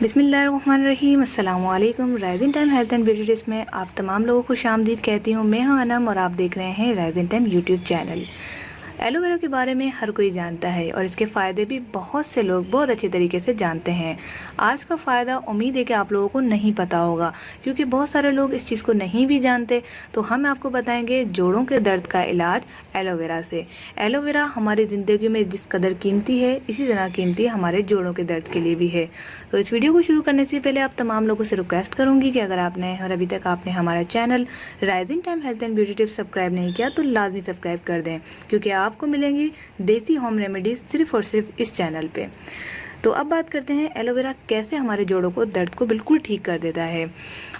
बिस्मिल्लाहिर्रहमानिर्रहीम। अस्सलाम वालेकुम। Rising time health and beauty tips में आप तमाम लोगों को खुशामदीद कहती हूँ। मैं हूँ अनम और आप देख रहे हैं rising time YouTube channel. Aloe vera के बारे में हर कोई जानता है और इसके फ़ायदे भी बहुत से लोग बहुत अच्छे तरीके से जानते हैं। आज का फ़ायदा उम्मीद है कि आप लोगों को नहीं पता होगा, क्योंकि बहुत सारे लोग इस चीज़ को नहीं भी जानते। तो हम आपको बताएंगे जोड़ों के दर्द का इलाज एलोवेरा से। एलोवेरा हमारी ज़िंदगी में जिस कदर कीमती है, इसी तरह कीमती हमारे जोड़ों के दर्द के लिए भी है। तो इस वीडियो को शुरू करने से पहले आप तमाम लोगों से रिक्वेस्ट करूँगी कि अगर आपने और अभी तक आपने हमारा channel rising time health and beauty tips subscribe नहीं किया तो लाजमी सब्सक्राइब कर दें, क्योंकि आपको मिलेंगी देसी होम रेमेडीज सिर्फ और सिर्फ इस चैनल पे। तो अब बात करते हैं एलोवेरा कैसे हमारे जोड़ों को दर्द को बिल्कुल ठीक कर देता है।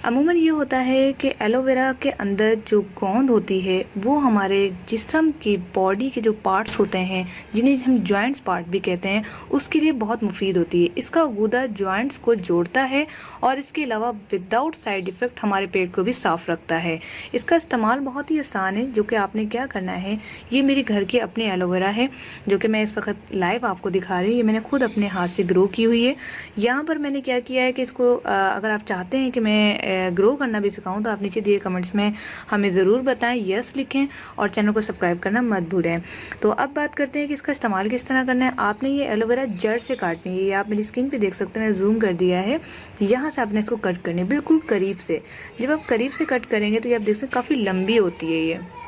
अमूमन ये होता है कि एलोवेरा के अंदर जो गोंद होती है वो हमारे जिस्म की बॉडी के जो पार्ट्स होते हैं, जिन्हें हम जॉइंट्स पार्ट भी कहते हैं, उसके लिए बहुत मुफीद होती है। इसका गूदा जॉइंट्स को जोड़ता है और इसके अलावा विदाउट साइड इफ़ेक्ट हमारे पेट को भी साफ़ रखता है। इसका इस्तेमाल बहुत ही आसान है। जो कि आपने क्या करना है, ये मेरे घर की अपनी एलोवेरा है जो कि मैं इस वक्त लाइव आपको दिखा रही हूँ। ये मैंने खुद अपने हाथ से ग्रो की हुई है। यहाँ पर मैंने क्या किया है कि इसको अगर आप चाहते हैं कि मैं ग्रो करना भी सिखाऊं तो आप नीचे दिए कमेंट्स में हमें ज़रूर बताएं, यस लिखें और चैनल को सब्सक्राइब करना मत भूलें। तो अब बात करते हैं कि इसका इस्तेमाल किस तरह करना है। आपने ये एलोवेरा जड़ से काटनी है। ये आप मेरी स्क्रीन पे देख सकते हैं, मैं जूम कर दिया है। यहाँ से आपने इसको कट करनी है बिल्कुल करीब से। जब आप करीब से कट करेंगे तो ये आप देख सकते हैं काफ़ी लंबी होती है।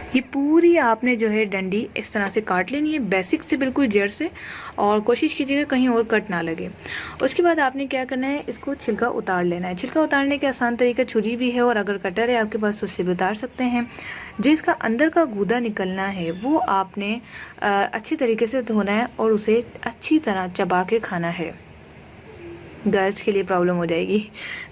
ये पूरी आपने जो है डंडी इस तरह से काट लेनी है, बेसिक से बिल्कुल जड़ से, और कोशिश कीजिएगा कहीं और कट ना लगे। उसके बाद आपने क्या करना है, इसको छिलका उतार लेना है। छिलका उतारने का आसान तरीका छुरी भी है, और अगर कटर है आपके पास तो उससे भी उतार सकते हैं। जो इसका अंदर का गूदा निकलना है वो आपने अच्छी तरीके से धोना है और उसे अच्छी तरह चबा के खाना है। गर्ल्स के लिए प्रॉब्लम हो जाएगी,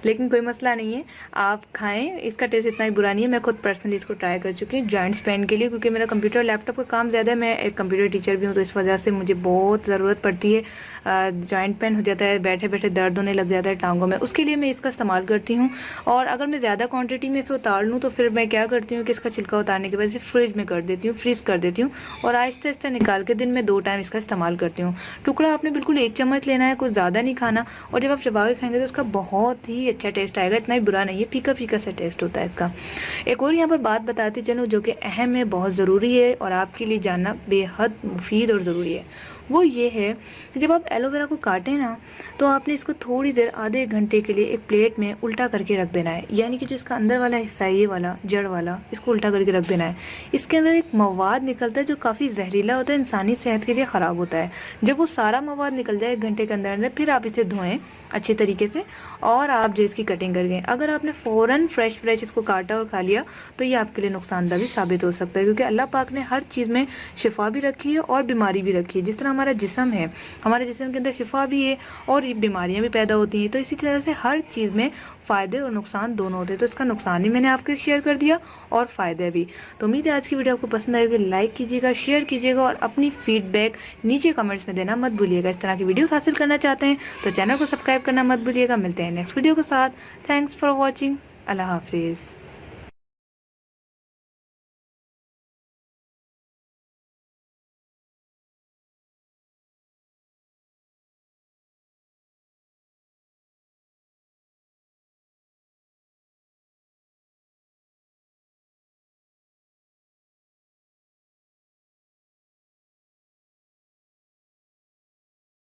लेकिन कोई मसला नहीं है, आप खाएं। इसका टेस्ट इतना ही बुरा नहीं है। मैं खुद पर्सनली इसको ट्राई कर चुकी हूँ जॉइंट्स पेन के लिए, क्योंकि मेरा कंप्यूटर लैपटॉप का काम ज़्यादा है। मैं एक कंप्यूटर टीचर भी हूँ, तो इस वजह से मुझे बहुत ज़रूरत पड़ती है। जॉइंट पेन हो जाता है, बैठे बैठे दर्द होने लग जाता है टांगों में, उसके लिए मैं इसका इस्तेमाल करती हूँ। और अगर मैं ज़्यादा क्वान्टिटी में इसे उतार लूँ तो फिर मैं क्या करती हूँ कि इसका छिलका उतारने के बाद इसे फ्रिज में कर देती हूँ, फ्रीज़ कर देती हूँ, और आहिस्ता आहिस्ता निकाल के दिन में 2 टाइम इसका इस्तेमाल करती हूँ। टुकड़ा आपने बिल्कुल 1 चम्मच लेना है, कुछ ज़्यादा नहीं खाना। और जब आप चबा के खाएंगे तो इसका बहुत ही अच्छा टेस्ट आएगा। इतना ही बुरा नहीं है, फीका फीका सा टेस्ट होता है इसका। एक और यहाँ पर बात बताती चलूँ जो कि अहम है, बहुत ज़रूरी है और आपके लिए जानना बेहद मुफीद और ज़रूरी है। वो ये है कि जब आप एलोवेरा को काटें ना, तो आपने इसको थोड़ी देर आधे 1 घंटे के लिए एक प्लेट में उल्टा करके रख देना है। यानी कि जो इसका अंदर वाला हिस्सा है, ये वाला जड़ वाला, इसको उल्टा करके रख देना है। इसके अंदर एक मवाद निकलता है जो काफ़ी जहरीला होता है, इंसानी सेहत के लिए ख़राब होता है। जब वो सारा मवाद निकल जाए 1 घंटे के अंदर अंदर, फिर आप इसे धोएं अच्छे तरीके से और आप जो इसकी कटिंग करके, अगर आपने फ़ौरन फ्रेश इसको काटा और खा लिया तो ये आपके लिए नुकसानदा भी साबित हो सकता है, क्योंकि अल्लाह पाक ने हर चीज़ में शिफा भी रखी है और बीमारी भी रखी है। जिस तरह हमारा जिस्म है, हमारे जिस्म के अंदर शिफा भी है और बीमारियां भी पैदा होती हैं, तो इसी तरह से हर चीज़ में फ़ायदे और नुकसान दोनों होते हैं। तो इसका नुकसान भी मैंने आपके शेयर कर दिया और फ़ायदे भी। तो उम्मीद है आज की वीडियो आपको पसंद आएगी। लाइक कीजिएगा, शेयर कीजिएगा और अपनी फीडबैक नीचे कमेंट्स में देना मत भूलिएगा। इस तरह की वीडियोस हासिल करना चाहते हैं तो चैनल को सब्सक्राइब करना मत भूलिएगा। मिलते हैं नेक्स्ट वीडियो के साथ। Thanks for watching. अल्लाह हाफिज़।